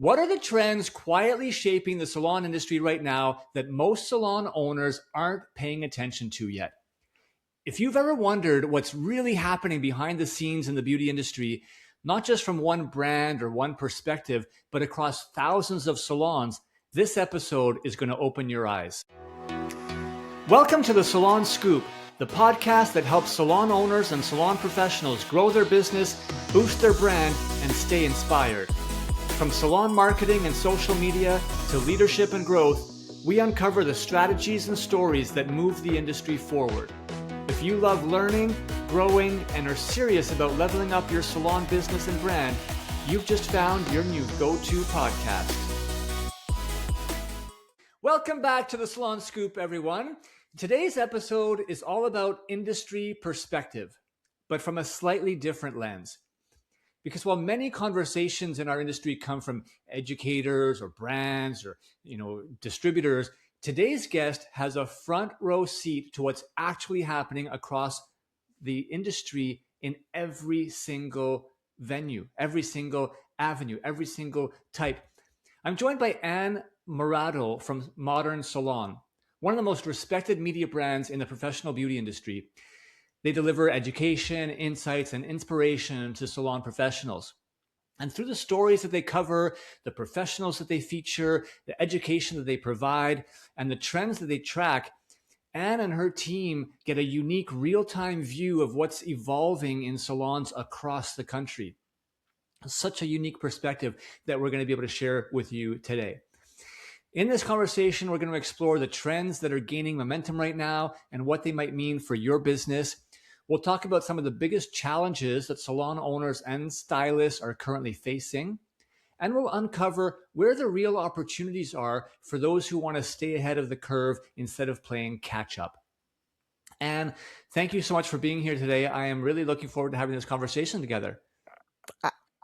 What are the trends quietly shaping the salon industry right now that most salon owners aren't paying attention to yet? If you've ever wondered what's really happening behind the scenes in the beauty industry, not just from one brand or one perspective, but across thousands of salons, this episode is going to open your eyes. Welcome to the Salon Scoop, the podcast that helps salon owners and salon professionals grow their business, boost their brand, and stay inspired. From salon marketing and social media to leadership and growth, we uncover the strategies and stories that move the industry forward. If you love learning, growing, and are serious about leveling up your salon business and brand, you've just found your new go-to podcast. Welcome back to the Salon Scoop, everyone. Today's episode is all about industry perspective, but from a slightly different lens. Because while many conversations in our industry come from educators or brands or distributors, today's guest has a front row seat to what's actually happening across the industry in every single venue, every single avenue, every single type. I'm joined by Anne Moratto from Modern Salon, one of the most respected media brands in the professional beauty industry. They deliver education, insights, and inspiration to salon professionals. And through the stories that they cover, the professionals that they feature, the education that they provide, and the trends that they track, Anne and her team get a unique real-time view of what's evolving in salons across the country. Such a unique perspective that we're going to be able to share with you today. In this conversation, we're going to explore the trends that are gaining momentum right now and what they might mean for your business. We'll talk about some of the biggest challenges that salon owners and stylists are currently facing. And we'll uncover where the real opportunities are for those who want to stay ahead of the curve instead of playing catch up. And thank you so much for being here today. I am really looking forward to having this conversation together.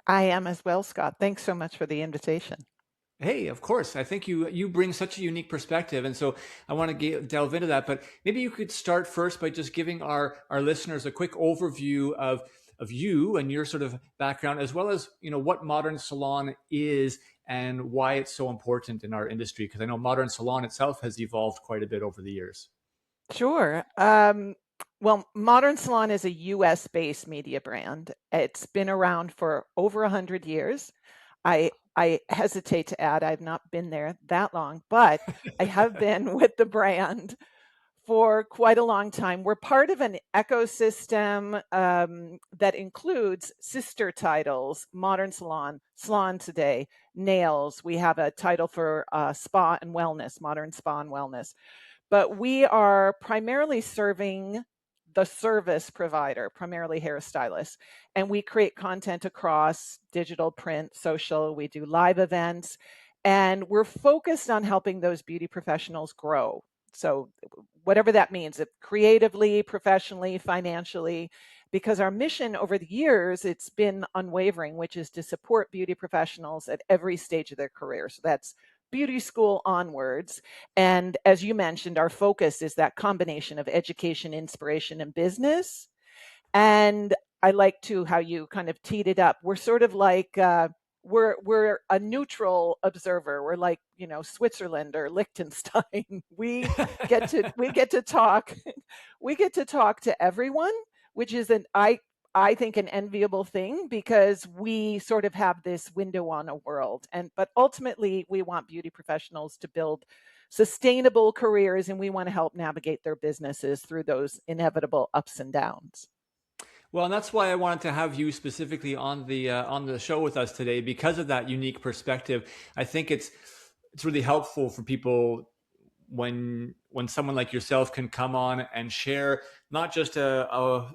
I am as well, Scott. Thanks so much for the invitation. Hey, of course. I think you bring such a unique perspective. And so I want to delve into that. But maybe you could start first by just giving our listeners a quick overview of you and your sort of background, as well as, what Modern Salon is and why it's so important in our industry. Because I know Modern Salon itself has evolved quite a bit over the years. Sure. Well, Modern Salon is a US-based media brand. It's been around for over 100 years. I hesitate to add I've not been there that long, but I have been with the brand for quite a long time. We're part of an ecosystem that includes sister titles, Modern Salon, Salon Today, Nails. We have a title for spa and wellness, Modern Spa and Wellness. But we are primarily serving the service provider, primarily hairstylists. And we create content across digital, print, social. We do live events. And we're focused on helping those beauty professionals grow. So whatever that means, creatively, professionally, financially, because our mission over the years, it's been unwavering, which is to support beauty professionals at every stage of their career. So that's beauty school onwards. And as you mentioned, our focus is that combination of education, inspiration, and business. And I like to how you kind of teed it up. We're sort of like we're a neutral observer. We're like, Switzerland or Liechtenstein. We get to talk to everyone, which is I think an enviable thing because we sort of have this window on a world. But ultimately we want beauty professionals to build sustainable careers, and we want to help navigate their businesses through those inevitable ups and downs. Well, and that's why I wanted to have you specifically on the show with us today, because of that unique perspective. I think it's really helpful for people when someone like yourself can come on and share not just a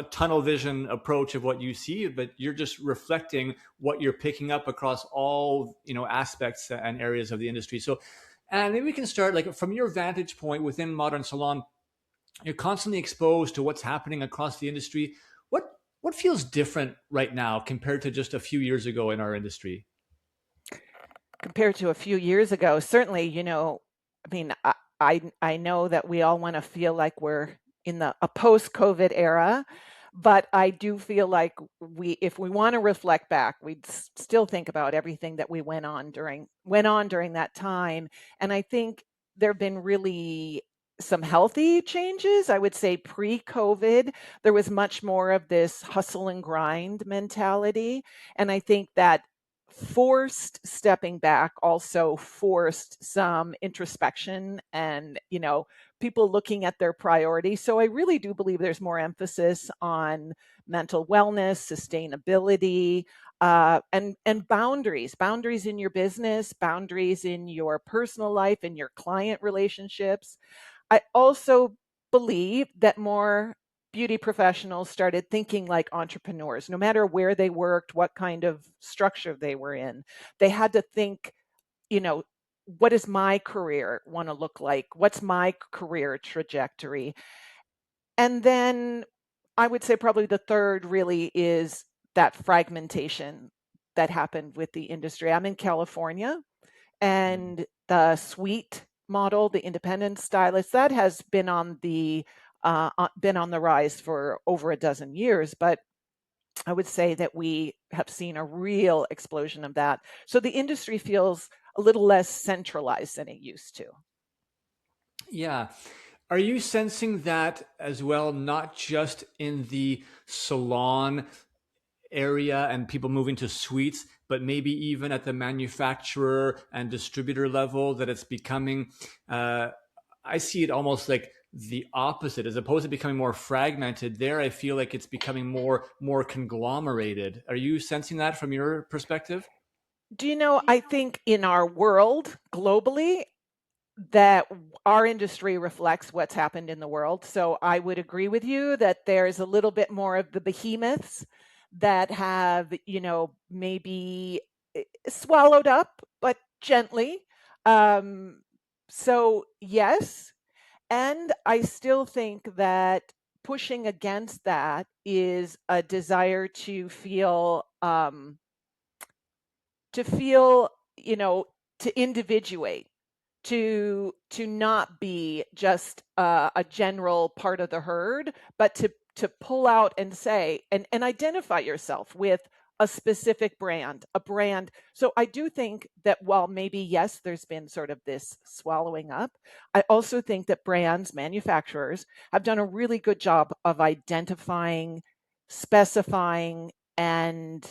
tunnel vision approach of what you see, but you're just reflecting what you're picking up across all aspects and areas of the industry. So, and maybe we can start like from your vantage point within Modern Salon. You're constantly exposed to what's happening across the industry. What feels different right now compared to just a few years ago in our industry? Compared to a few years ago, certainly, I know that we all want to feel like we're in a post-COVID era. But I do feel like if we want to reflect back, we'd still think about everything that we went on during that time. And I think there have been really some healthy changes. I would say pre-COVID, there was much more of this hustle and grind mentality. And I think that forced stepping back also forced some introspection and, people looking at their priorities. So I really do believe there's more emphasis on mental wellness, sustainability, and boundaries in your business, boundaries in your personal life, in your client relationships. I also believe that more beauty professionals started thinking like entrepreneurs, no matter where they worked, what kind of structure they were in. They had to think, you know, what does my career want to look like? What's my career trajectory? And then I would say probably the third really is that fragmentation that happened with the industry. I'm in California, Mm. and the suite model, the independent stylist, that has been on the rise for over a dozen years. But I would say that we have seen a real explosion of that. So the industry feels a little less centralized than it used to. Yeah. Are you sensing that as well, not just in the salon area and people moving to suites, but maybe even at the manufacturer and distributor level, that it's becoming, uh, I see it almost like the opposite. As opposed to becoming more fragmented, there I feel like it's becoming more conglomerated. Are you sensing that from your perspective? Do you know, I think in our world globally, that our industry reflects what's happened in the world. So I would agree with you that there's a little bit more of the behemoths that have, maybe swallowed up, but gently. Um, so, yes. And I still think that pushing against that is a desire to feel, you know, to individuate, to not be just a general part of the herd, but to pull out and say and identify yourself with a specific brand, a brand. So I do think that while maybe yes, there's been sort of this swallowing up, I also think that brands, manufacturers have done a really good job of identifying, specifying, and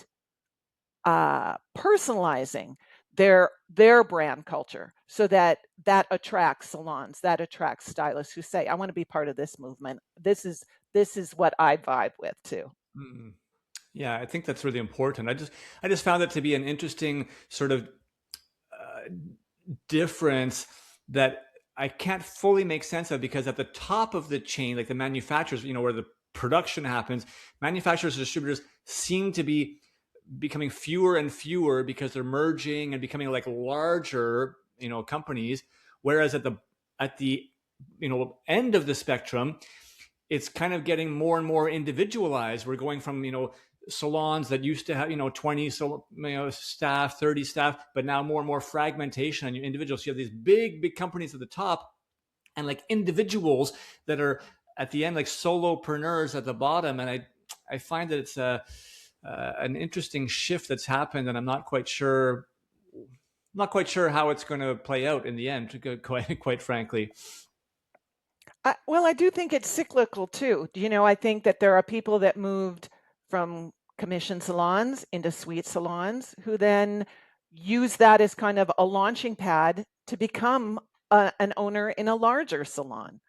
personalizing their brand culture so that attracts salons, that attracts stylists who say, I want to be part of this movement. This is what I vibe with too. Mm. Yeah, I think that's really important. I just found it to be an interesting sort of difference that I can't fully make sense of, because at the top of the chain, like the manufacturers, where the production happens, manufacturers and distributors seem to be becoming fewer and fewer because they're merging and becoming like larger, companies. Whereas at the end of the spectrum, it's kind of getting more and more individualized. We're going from salons that used to have 20 staff, 30 staff, but now more and more fragmentation on your individuals. So you have these big companies at the top, and like individuals that are at the end, like solopreneurs at the bottom. And I find that it's an interesting shift that's happened, and I'm not quite sure how it's going to play out in the end, quite frankly. Well, I do think it's cyclical too. I think that there are people that moved from commission salons into suite salons who then use that as kind of a launching pad to become an owner in a larger salon.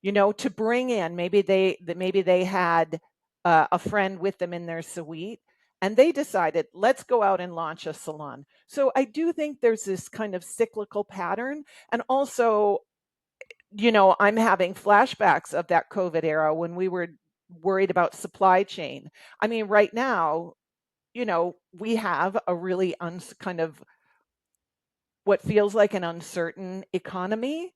To bring in, maybe they had a friend with them in their suite, and they decided, let's go out and launch a salon. So I do think there's this kind of cyclical pattern. And also, I'm having flashbacks of that COVID era when we were worried about supply chain. I mean, right now, we have a really kind of what feels like an uncertain economy.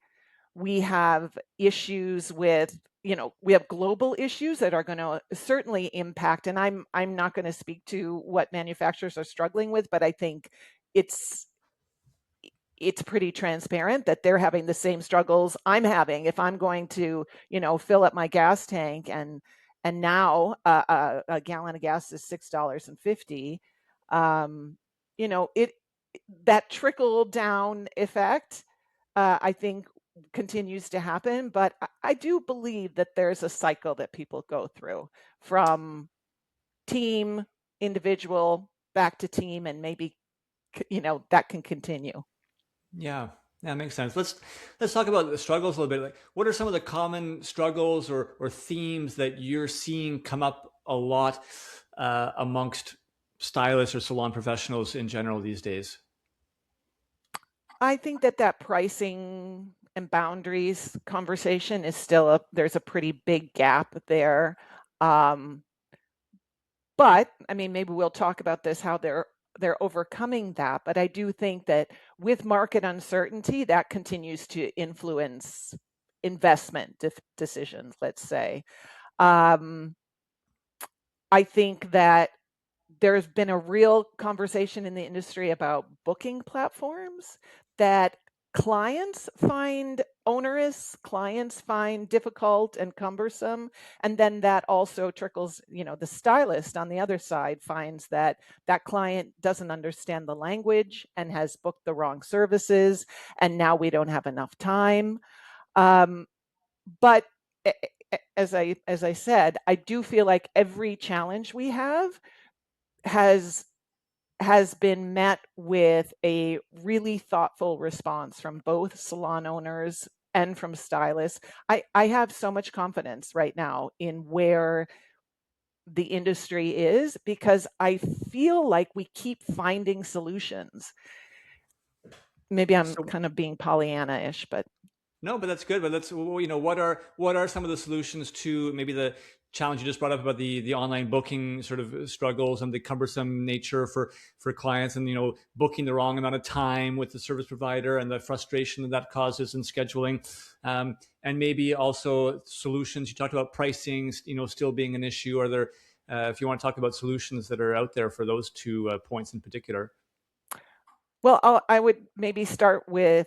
We have issues with, we have global issues that are going to certainly impact. And I'm not going to speak to what manufacturers are struggling with, but I think it's it's pretty transparent that they're having the same struggles I'm having if I'm going to, fill up my gas tank and now a gallon of gas is $6.50. You know, it that trickle down effect, I think, continues to happen. But I do believe that there's a cycle that people go through from team, individual, back to team, and maybe that can continue. Yeah, that makes sense. Let's talk about the struggles a little bit. Like, what are some of the common struggles or themes that you're seeing come up a lot amongst stylists or salon professionals in general these days? I think that pricing and boundaries conversation is still there's a pretty big gap there. Um, but I mean, maybe we'll talk about this, how they're overcoming that. But I do think that with market uncertainty, that continues to influence investment decisions, let's say. Um, I think that there's been a real conversation in the industry about booking platforms that clients find onerous, clients find difficult and cumbersome. And then that also trickles, the stylist on the other side finds that that client doesn't understand the language and has booked the wrong services. And now we don't have enough time. Um, but as I said, I do feel like every challenge we have has has been met with a really thoughtful response from both salon owners and from stylists. I have so much confidence right now in where the industry is because I feel like we keep finding solutions. Maybe I'm So kind of being Pollyanna-ish, but no, but that's good. But let's what are some of the solutions to maybe the challenge you just brought up about the online booking sort of struggles and the cumbersome nature for clients, and booking the wrong amount of time with the service provider and the frustration that causes in scheduling, and maybe also solutions. You talked about pricing, still being an issue. Are there if you want to talk about solutions that are out there for those two points in particular? well, I would maybe start with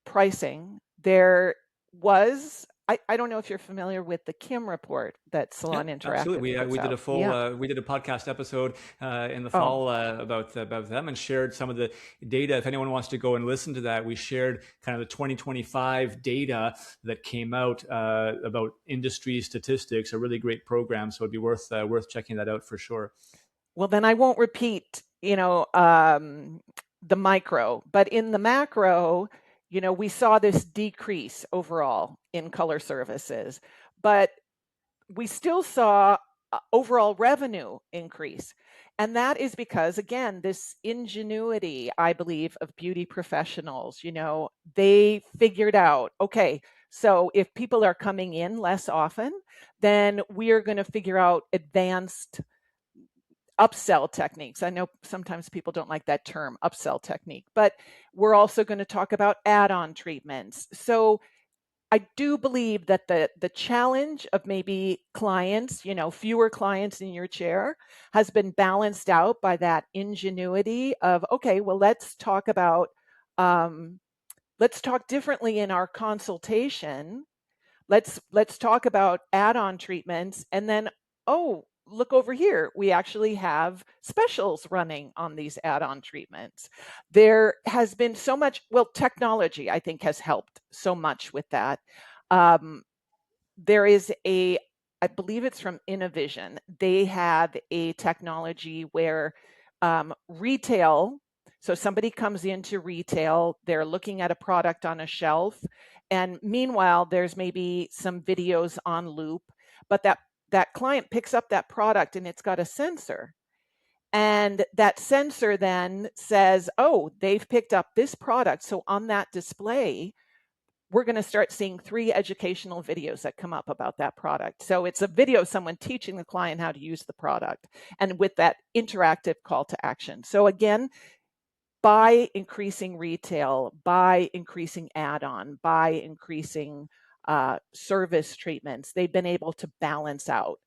pricing. There was, I don't know if you're familiar with the Kim report that Yeah, Salon absolutely. Interactive We puts we did out. a full Yeah. we did a podcast episode in the Oh, fall about them and shared some of the data. If anyone wants to go and listen to that, we shared kind of the 2025 data that came out about industry statistics. A really great program, so it'd be worth checking that out for sure. well, then I won't repeat, the micro, but in the macro, we saw this decrease overall in color services, but we still saw overall revenue increase. And that is because, again, this ingenuity, I believe, of beauty professionals, they figured out, okay, so if people are coming in less often, then we are going to figure out advanced upsell techniques. I know sometimes people don't like that term, upsell technique, but we're also going to talk about add-on treatments. So I do believe that the challenge of maybe clients, fewer clients in your chair has been balanced out by that ingenuity of, okay, well, um, let's talk differently in our consultation. Let's talk about add-on treatments, and then, oh, look over here, we actually have specials running on these add-on treatments. There has been so much, well, technology I think has helped so much with that. um, there is I believe it's from Innovision. They have a technology where retail, so somebody comes into retail, they're looking at a product on a shelf, and meanwhile, there's maybe some videos on loop, but that client picks up that product and it's got a sensor. And that sensor then says, oh, they've picked up this product. So on that display, we're going to start seeing 3 educational videos that come up about that product. So it's a video of someone teaching the client how to use the product, and with that interactive call to action. So again, by increasing retail, by increasing add-on, by increasing service treatments, they've been able to balance out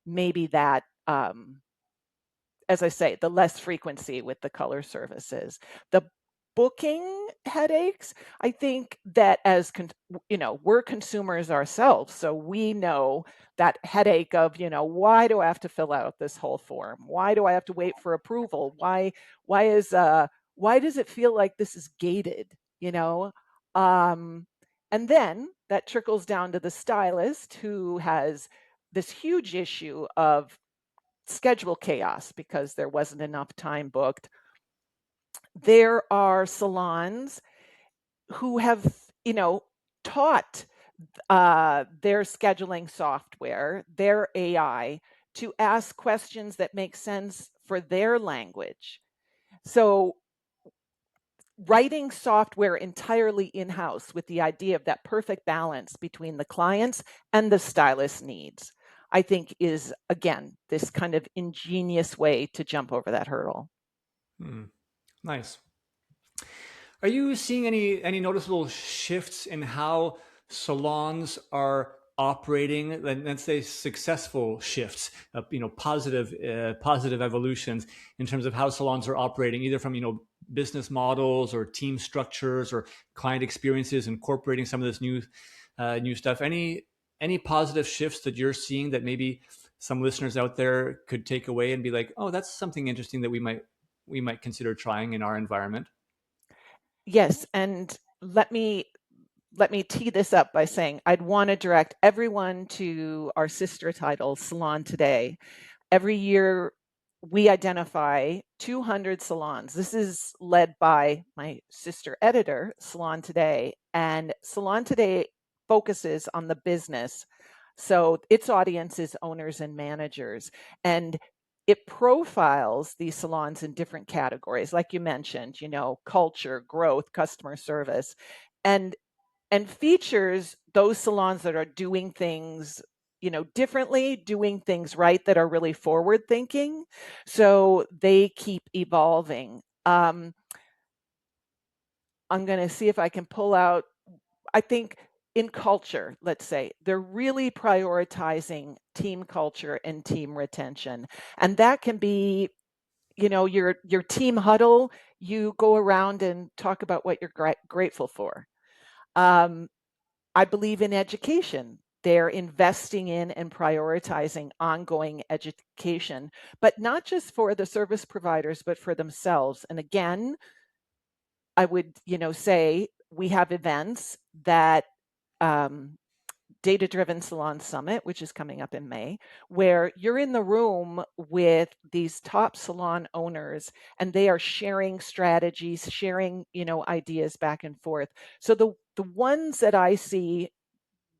maybe that, as I say, the less frequency with the color services. The booking headaches. I think that as we're consumers ourselves, so we know that headache of, why do I have to fill out this whole form? Why do I have to wait for approval? Why does it feel like this is gated? You know, and then that trickles down to the stylist who has this huge issue of schedule chaos because there wasn't enough time booked. There are salons who have, taught their scheduling software, their AI, to ask questions that make sense for their language. So writing software entirely in-house with the idea of that perfect balance between the clients and the stylist needs, I think is, again, this kind of ingenious way to jump over that hurdle. Nice. Are you seeing any noticeable shifts in how salons are operating? Let's say successful shifts, positive evolutions in terms of how salons are operating, either from business models or team structures or client experiences, incorporating some of this new stuff. Any positive shifts that you're seeing that maybe some listeners out there could take away and be like, oh, that's something interesting that we might consider trying in our environment? Yes, and let me tee this up by saying I'd want to direct everyone to our sister title, Salon Today. Every year, we identify 200 salons. This is led by my sister editor, Salon Today, and Salon Today focuses on the business. So its audience is owners and managers, and it profiles these salons in different categories, like you mentioned, culture, growth, customer service, and features those salons that are doing things differently, doing things right, that are really forward thinking, so they keep evolving. I'm going to see if I can pull out, I think, in culture, let's say they're really prioritizing team culture and team retention, and that can be your team huddle. You go around and talk about what you're grateful for. um, I believe in education. They're investing in and prioritizing ongoing education, but not just for the service providers, but for themselves. And again, I would, say we have events that Data Driven Salon Summit, which is coming up in May, where you're in the room with these top salon owners and they are sharing strategies, sharing, ideas back and forth. So the ones that I see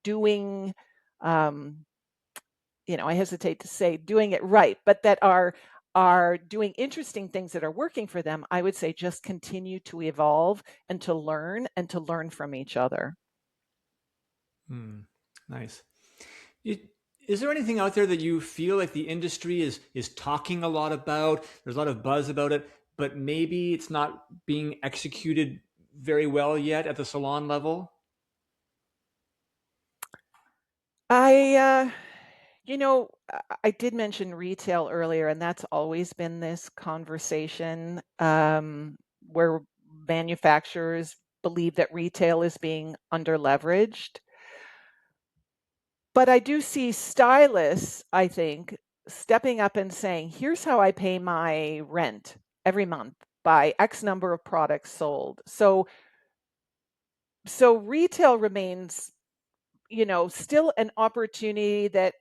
doing, I hesitate to say doing it right, but that are doing interesting things that are working for them, I would say just continue to evolve and to learn from each other. Nice. Is there anything out there that you feel like the industry is talking a lot about? There's a lot of buzz about it, but maybe it's not being executed very well yet at the salon level? I, I did mention retail earlier, and that's always been this conversation where manufacturers believe that retail is being underleveraged. But I do see stylists, I think, stepping up and saying, here's how I pay my rent every month by X number of products sold. So retail remains, still an opportunity that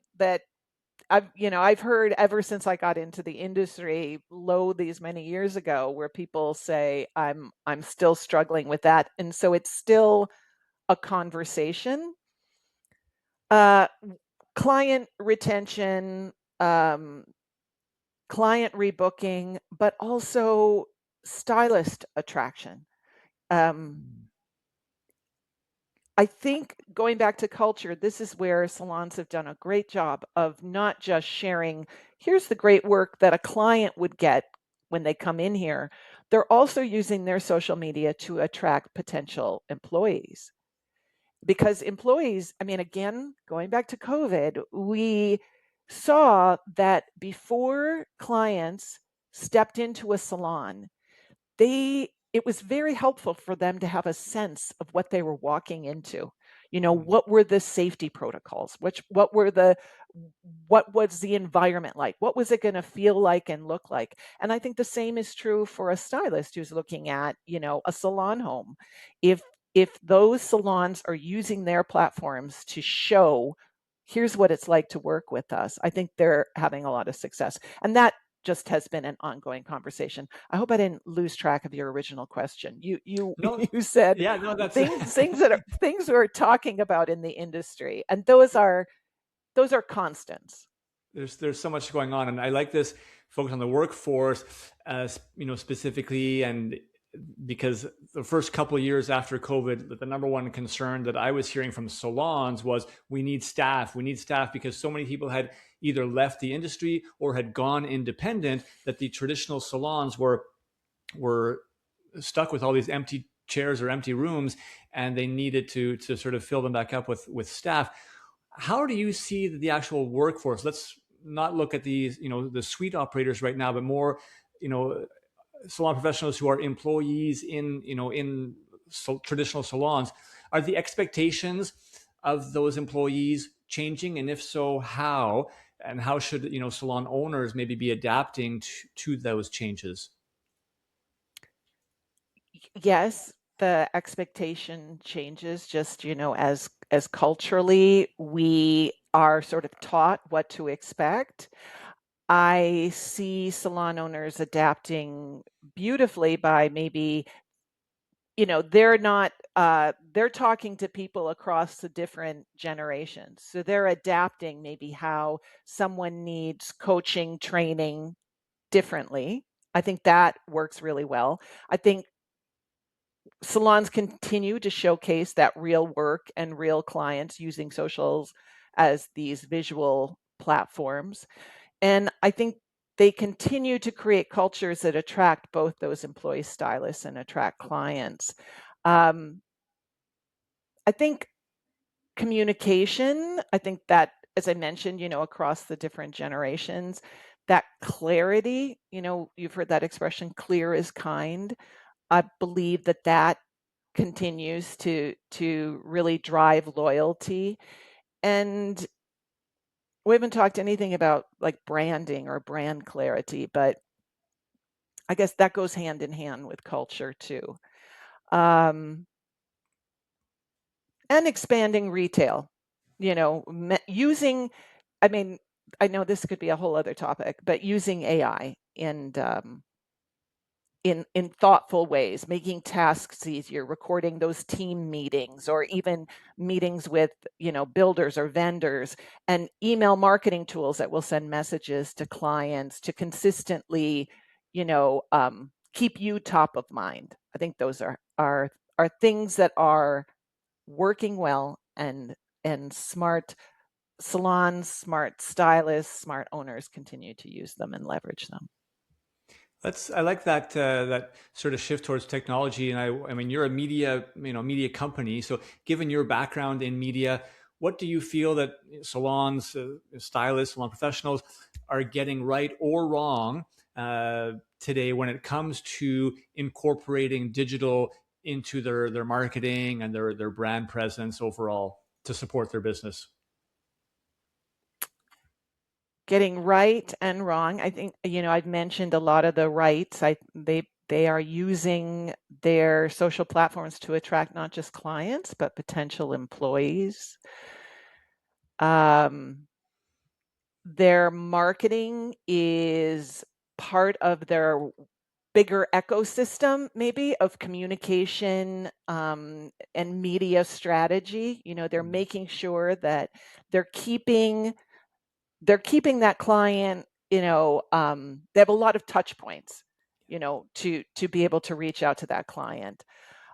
I've heard ever since I got into the industry, these many years ago, where people say I'm still struggling with that. And so it's still a conversation. Uh, Client retention, um, client rebooking, but also stylist attraction. Um, I think going back to culture, this is where salons have done a great job of not just sharing, here's the great work that a client would get when they come in here. They're also using their social media to attract potential employees. Because employees, I mean, again, going back to COVID, we saw that before clients stepped into a salon, they it was very helpful for them to have a sense of what they were walking into. Mm. What were the safety protocols? What was the environment like? What was it going to feel like and look like? And I think the same is true for a stylist who's looking at, a salon home. If those salons are using their platforms to show, here's what it's like to work with us, I think they're having a lot of success. And that just has been an ongoing conversation. I hope I didn't lose track of your original question. You No, you said yeah, no, that's things we're talking about in the industry, and those are constants. there's so much going on, and I like this focus on the workforce, specifically, and because the first couple of years after COVID, the number one concern that I was hearing from salons was we need staff. We need staff because so many people had either left the industry or had gone independent that the traditional salons were stuck with all these empty chairs or empty rooms, and they needed to sort of fill them back up with staff. How do you see the actual workforce? Let's not look at these, the suite operators right now, but more, you know, salon professionals who are employees in traditional salons. Are the expectations of those employees changing, and if so, how? And how should salon owners maybe be adapting to those changes? Yes, the expectation changes just, as culturally we are sort of taught what to expect. I see salon owners adapting beautifully by maybe, they're talking to people across the different generations. So they're adapting maybe how someone needs coaching, training differently. I think that works really well. I think salons continue to showcase that real work and real clients using socials as these visual platforms. And I think they continue to create cultures that attract both those employee stylists and attract clients. Um, I think communication, I think that, as I mentioned, across the different generations, that clarity, you've heard that expression, clear is kind. I believe that continues to really drive loyalty. And we haven't talked anything about like branding or brand clarity, but I guess that goes hand in hand with culture too. Um, and expanding retail, using, I mean, I know this could be a whole other topic, but using AI and in thoughtful ways, making tasks easier, recording those team meetings or even meetings with, builders or vendors, and email marketing tools that will send messages to clients to consistently, keep you top of mind. I think those are things that are working well, and smart salons, smart stylists, smart owners continue to use them and leverage them. I like that sort of shift towards technology, and I mean, you're a media company. So, given your background in media, what do you feel that salons, stylists, salon professionals are getting right or wrong today when it comes to incorporating digital into their marketing and their brand presence overall to support their business? Getting right and wrong. I think, I've mentioned a lot of the rights. They are using their social platforms to attract not just clients, but potential employees. Their marketing is part of their bigger ecosystem, maybe, of communication and media strategy. They're making sure that they're keeping that client, they have a lot of touch points, to be able to reach out to that client.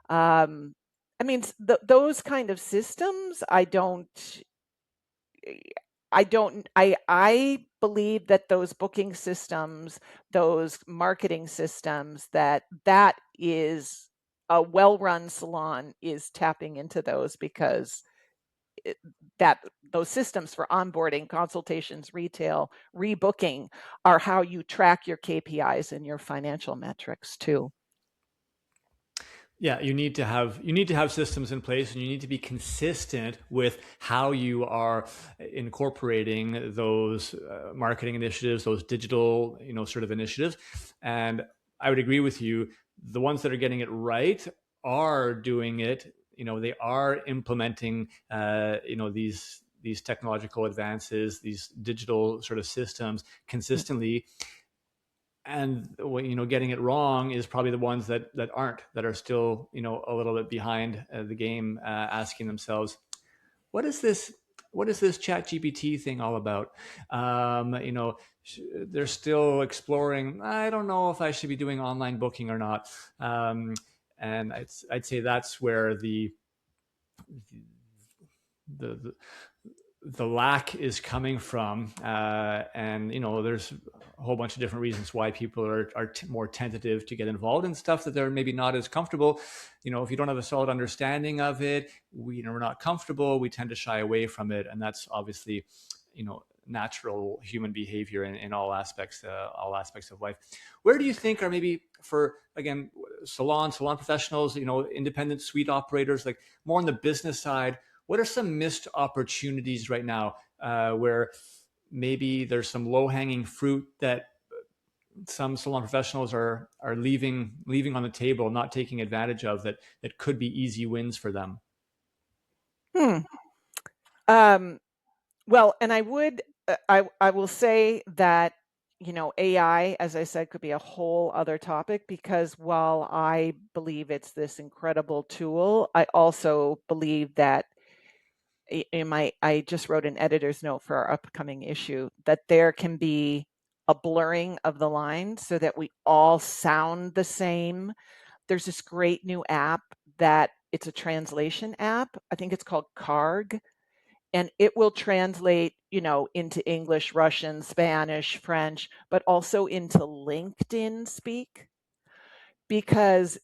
I mean, those kind of systems, I believe that those booking systems, those marketing systems, that is a well-run salon is tapping into those, because that those systems for onboarding, consultations, retail, rebooking are how you track your KPIs and your financial metrics too. Yeah, you need to have systems in place, and you need to be consistent with how you are incorporating those marketing initiatives, those digital, sort of initiatives. And I would agree with you. The ones that are getting it right are doing it. They are implementing, these technological advances, these digital sort of systems consistently. And getting it wrong is probably the ones that aren't, that are still a little bit behind the game, asking themselves, what is this chat gpt thing all about? They're still exploring, I don't know if I should be doing online booking or not. And I'd say that's where the the lack is coming from. And there's a whole bunch of different reasons why people are more tentative to get involved in stuff that they're maybe not as comfortable. If you don't have a solid understanding of it, we're not comfortable, we tend to shy away from it. And that's obviously natural human behavior in all aspects of life. Where do you think are, maybe for, again, salon professionals, independent suite operators, like more on the business side, what are some missed opportunities right now, where maybe there's some low hanging fruit that some salon professionals are leaving on the table, not taking advantage of, that could be easy wins for them? Hmm. Um, well, and I will say that, AI, as I said, could be a whole other topic, because while I believe it's this incredible tool, I also believe that I just wrote an editor's note for our upcoming issue, that there can be a blurring of the lines so that we all sound the same. There's this great new app that it's a translation app. I think it's called Karg, and it will translate, into English, Russian, Spanish, French, but also into LinkedIn speak, because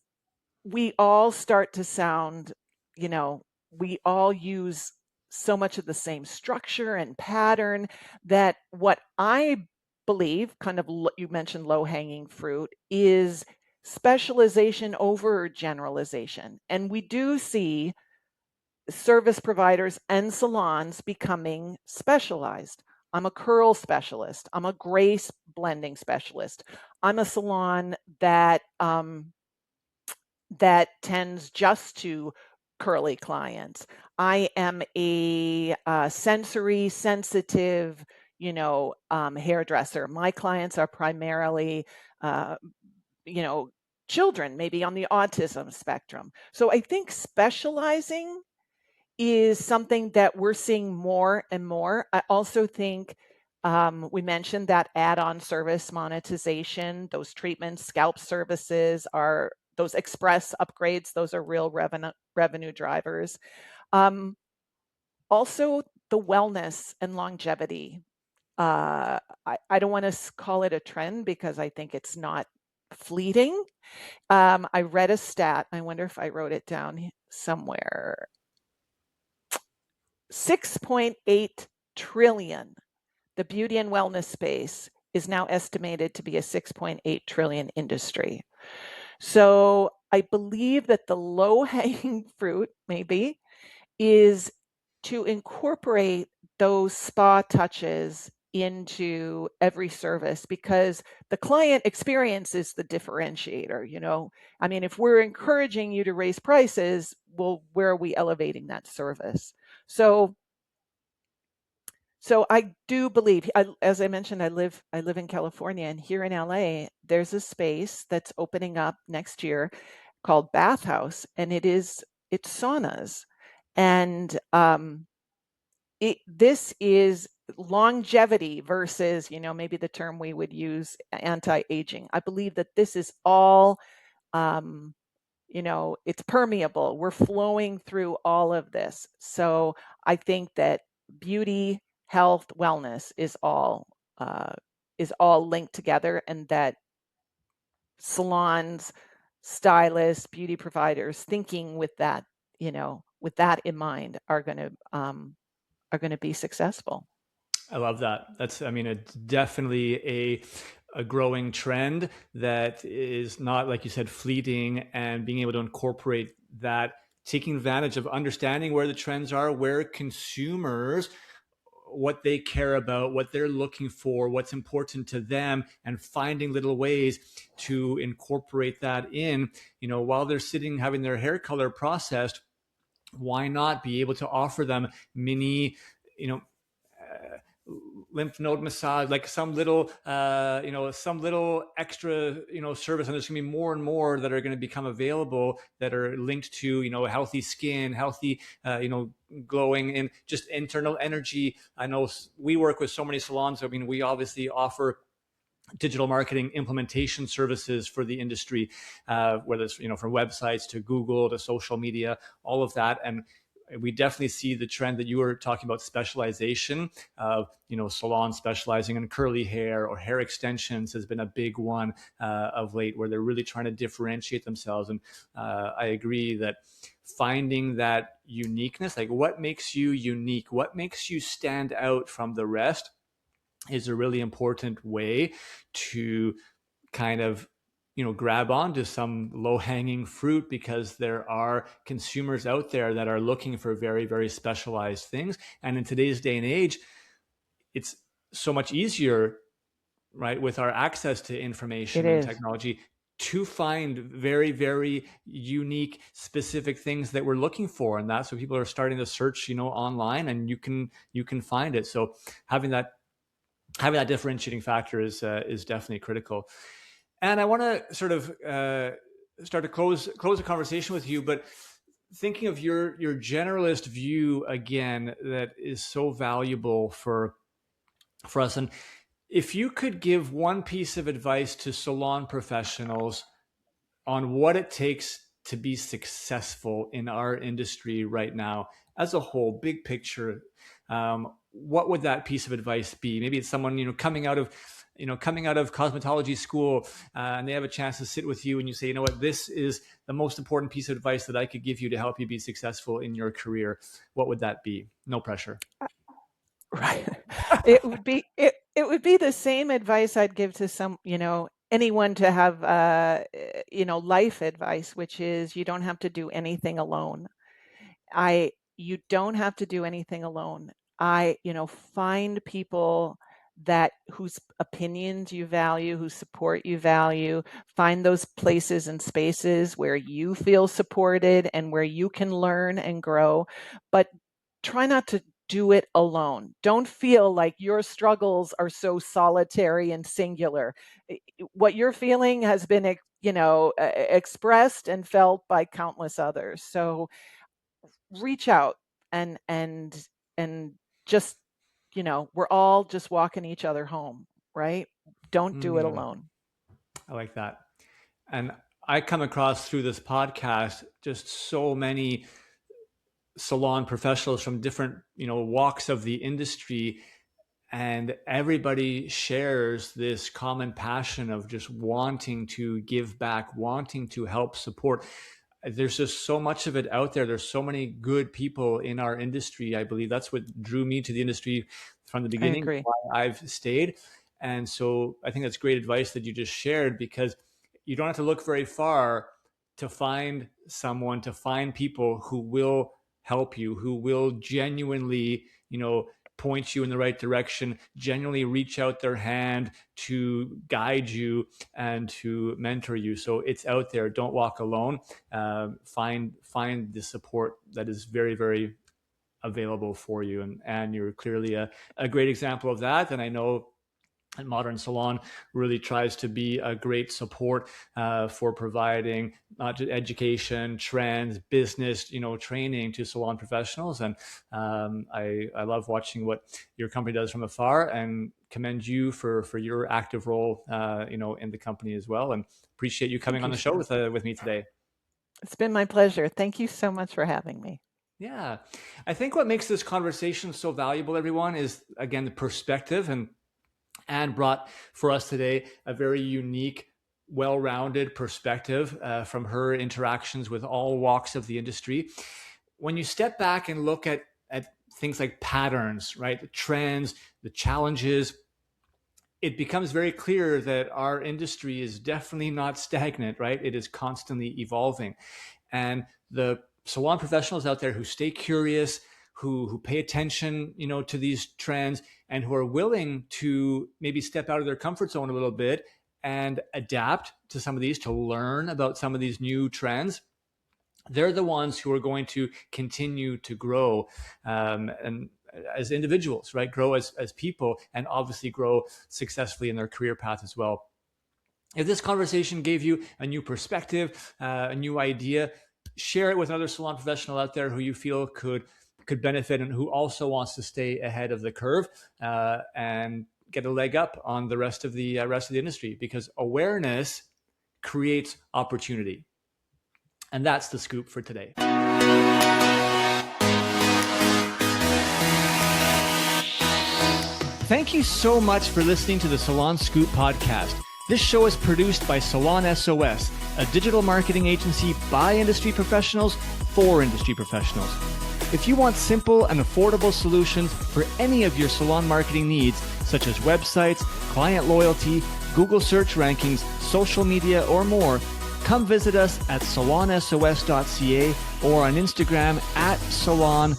we all start to sound, you know, we all use so much of the same structure and pattern, that what I believe, kind of, you mentioned low hanging fruit, is specialization over generalization. And we do see service providers and salons becoming specialized. I'm a curl specialist. I'm a grace blending specialist. I'm a salon that tends just to curly clients. I am a sensory sensitive, hairdresser. My clients are primarily, uh, you know, children, maybe on the autism spectrum. So I think specializing is something that we're seeing more and more. I also think, we mentioned that add-on service monetization, those treatments, scalp services, are those express upgrades. Those are real revenue drivers. Um, Also, the wellness and longevity. I don't want to call it a trend, because I think it's not fleeting. I read a stat. I wonder if I wrote it down somewhere. 6.8 trillion. The beauty and wellness space is now estimated to be a 6.8 trillion industry. So I believe that the low hanging fruit, maybe, is to incorporate those spa touches into every service, because the client experience is the differentiator. I mean, if we're encouraging you to raise prices, well, where are we elevating that service? So I do believe, as I mentioned, I live in California, and here in LA, there's a space that's opening up next year called Bathhouse, and it's saunas, and this is longevity versus, maybe the term we would use, anti-aging. I believe that this is all, um, it's permeable. We're flowing through all of this. So I think that beauty, health, wellness uh, is all linked together, and that salons, stylists, beauty providers, thinking with that in mind, are going to be successful. I love that. I mean, it's definitely a growing trend that is not, like you said, fleeting, and being able to incorporate that, taking advantage of understanding where the trends are, where consumers, what they care about, what they're looking for, what's important to them, and finding little ways to incorporate that in, while they're sitting having their hair color processed. Why not be able to offer them mini, lymph node massage, like some little, some little extra, service. And there's going to be more and more that are going to become available that are linked to, healthy skin, healthy, glowing, and just internal energy. I know we work with so many salons. I mean, we obviously offer digital marketing implementation services for the industry, whether it's, from websites to Google to social media, all of that. And we definitely see the trend that you were talking about, specialization of, salons specializing in curly hair or hair extensions has been a big one of late, where they're really trying to differentiate themselves. And I agree that finding that uniqueness, like what makes you unique, what makes you stand out from the rest, is a really important way to kind of grab onto some low-hanging fruit, because there are consumers out there that are looking for very, very specialized things. And in today's day and age, it's so much easier, right, with our access to It information and is. technology, to find very, very unique, specific things that we're looking for. And that's what people are starting to search, online, and you can find it. So having that differentiating factor is definitely critical. And I want to sort of start to close the conversation with you, but thinking of your generalist view again, that is so valuable for us. And if you could give one piece of advice to salon professionals on what it takes to be successful in our industry right now, as a whole, big picture, what would that piece of advice be? Maybe it's someone coming out of cosmetology school, and they have a chance to sit with you, and you say, what, this is the most important piece of advice that I could give you to help you be successful in your career. What would that be? No pressure. Right. It would be the same advice I'd give to anyone to have life advice, which is you don't have to do anything alone. You don't have to do anything alone. Find people whose opinions you value, whose support you value. Find those places and spaces where you feel supported and where you can learn and grow, but try not to do it alone. Don't feel like your struggles are so solitary and singular. What you're feeling has been, expressed and felt by countless others. So reach out and just, we're all just walking each other home, right? Don't do it alone. I like that. And I come across through this podcast just so many salon professionals from different, walks of the industry, and everybody shares this common passion of just wanting to give back, wanting to help support. There's just so much of it out there. There's so many good people in our industry. I believe that's what drew me to the industry from the I beginning, agree. why I've stayed. And so I think that's great advice that you just shared, because you don't have to look very far to find someone, to find people who will help you, who will genuinely, point you in the right direction, genuinely reach out their hand to guide you and to mentor you. So it's out there. Don't walk alone. Find the support that is very, very available for you. And you're clearly a great example of that. And I know Modern Salon really tries to be a great support for providing not just education, trends, business, training to salon professionals. And I love watching what your company does from afar, and commend you for your active role, in the company as well. And appreciate you coming Thank on you, the show Stan. with me today. It's been my pleasure. Thank you so much for having me. Yeah, I think what makes this conversation so valuable, everyone, is again the perspective. And Anne brought for us today a very unique, well-rounded perspective from her interactions with all walks of the industry. When you step back and look at things like patterns, right, the trends, the challenges, it becomes very clear that our industry is definitely not stagnant, right? It is constantly evolving. And the salon professionals out there who stay curious, who pay attention, to these trends, and who are willing to maybe step out of their comfort zone a little bit and adapt to some of these, to learn about some of these new trends, they're the ones who are going to continue to grow and as individuals, right? Grow as people, and obviously grow successfully in their career path as well. If this conversation gave you a new perspective, a new idea, share it with another salon professional out there who you feel could benefit and who also wants to stay ahead of the curve and get a leg up on the rest of the industry, because awareness creates opportunity. And that's the scoop for today. Thank you so much for listening to the Salon Scoop podcast. This show is produced by Salon S.O.S, a digital marketing agency by industry professionals for industry professionals. If you want simple and affordable solutions for any of your salon marketing needs, such as websites, client loyalty, Google search rankings, social media, or more, come visit us at salonsos.ca or on Instagram at salon.s.o.s.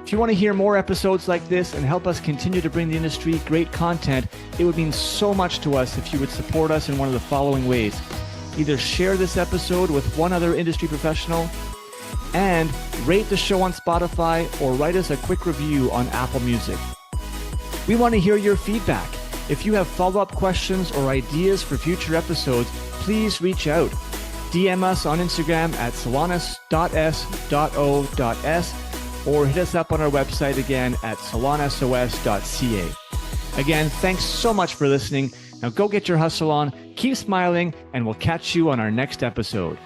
If you want to hear more episodes like this and help us continue to bring the industry great content, it would mean so much to us if you would support us in one of the following ways. Either share this episode with one other industry professional, and rate the show on Spotify, or write us a quick review on Apple Music. We want to hear your feedback. If you have follow-up questions or ideas for future episodes, please reach out. DM us on Instagram at salonus.s.o.s or hit us up on our website again at salonsos.ca. Again, thanks so much for listening. Now go get your hustle on, keep smiling, and we'll catch you on our next episode.